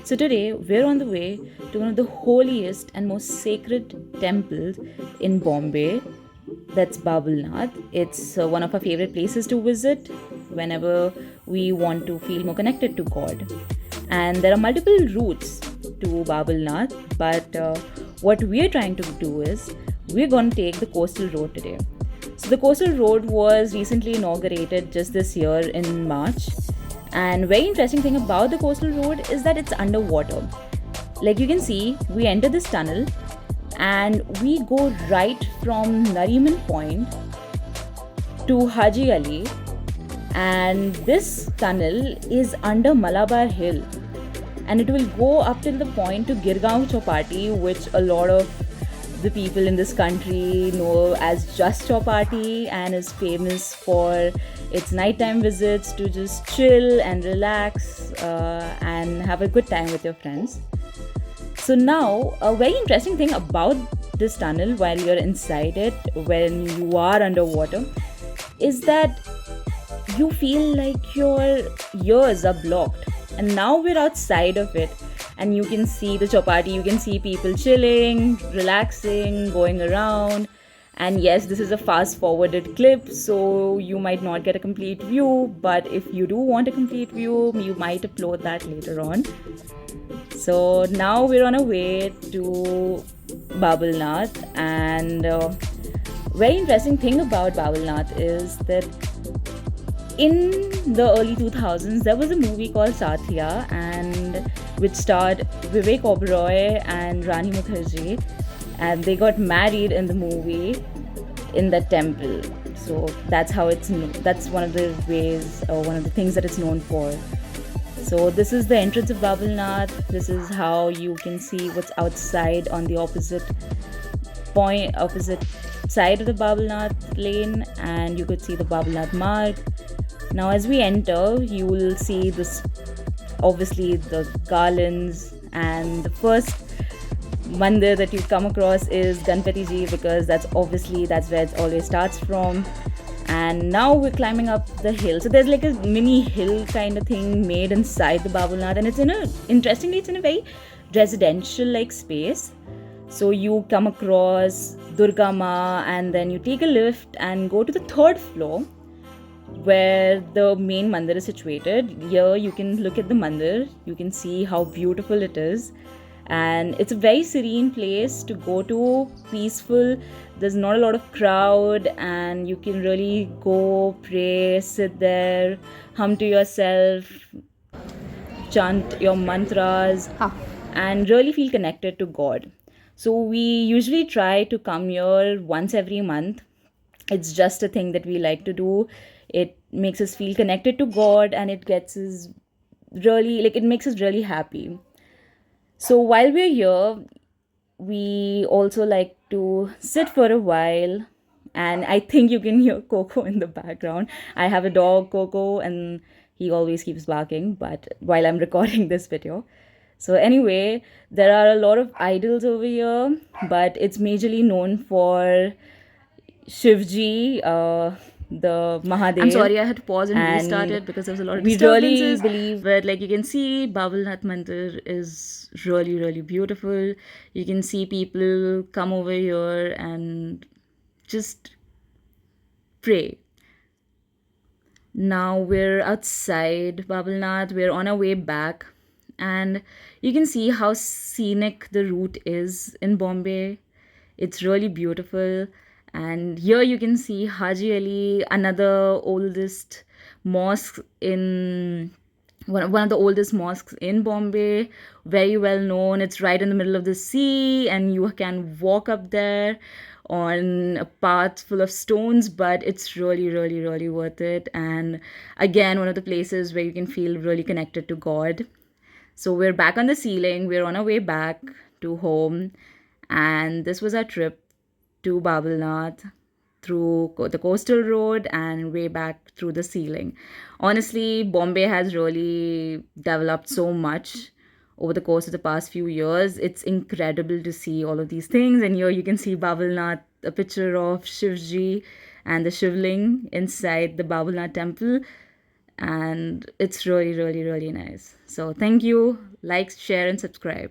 So today we're on the way to one of the holiest and most sacred temples in Bombay. That's Babulnath. It's one of our favorite places to visit whenever we want to feel more connected to God. And there are multiple routes to Babulnath, but what we're trying to do is we're going to take the coastal road today. So the coastal road was recently inaugurated just this year in March. And very interesting thing about the coastal road is that it's underwater. Like you can see, we enter this tunnel and we go right from Nariman Point to Haji Ali, and this tunnel is under Malabar Hill, and it will go up till the point to Girgaon Chowpatty, which a lot of the people in this country know as Just Chowpatty, and is famous for its nighttime visits to just chill and relax and have a good time with your friends. So now, a very interesting thing about this tunnel while you're inside it, when you are underwater, is that you feel like your ears are blocked. And now we're outside of it, and you can see the chopati, you can see people chilling, relaxing, going around. And yes, this is a fast forwarded clip, so you might not get a complete view, but if you do want a complete view, you might upload that later on. So now we're on our way to Babulnath, and very interesting thing about Babulnath is that in the early 2000s there was a movie called Satya, and which starred Vivek Oberoi and Rani Mukherjee, and they got married in the movie in that temple. So that's how that's one of the ways, or one of the things that it's known for. So this is the entrance of Babulnath. This is how you can see what's outside on the opposite side of the Babulnath lane, and you could see the Babulnath mark. Now, as we enter, you will see this, obviously, the garlands, and the first mandir that you come across is Ganpati Ji, because that's where it always starts from. And now we're climbing up the hill. So there's like a mini hill kind of thing made inside the Babulnath, and it's in a very residential like space. So you come across Durga Ma, and then you take a lift and go to the third floor where the main mandir is situated. Here you can look at the mandir, you can see how beautiful it is, and it's a very serene place to go to, peaceful. There's not a lot of crowd, and you can really go pray, sit there, hum to yourself, chant your mantras, and really feel connected to God. So we usually try to come here once every month. It's just a thing that we like to do. It makes us feel connected to God, and it makes us really happy. So while we're here, we also like to sit for a while, and I think you can hear Coco in the background. I have a dog, Coco, and he always keeps barking, but while I'm recording this video. So anyway, there are a lot of idols over here, but it's majorly known for Shivji, the Mahadev. I'm sorry, I had to pause and restart it because there was a lot of disturbances. We really believe, but like you can see, Babulnath Mandir is really, really beautiful. You can see people come over here and just pray. Now we're outside Babulnath, we're on our way back, and you can see how scenic the route is in Bombay. It's really beautiful. And here you can see Haji Ali, another oldest mosque in one of the oldest mosques in Bombay, very well known. It's right in the middle of the sea, and you can walk up there on a path full of stones, but it's really, really, really worth it. And again, one of the places where you can feel really connected to God. So we're back on the ceiling, we're on our way back to home, and this was our trip to Babulnath through the coastal road and way back through the ceiling. Honestly, Bombay has really developed so much over the course of the past few years. It's incredible to see all of these things. And here you can see Babulnath, a picture of Shivji and the Shivling inside the Babulnath temple. and it's really, really, really nice. So thank you. Like, share, and subscribe.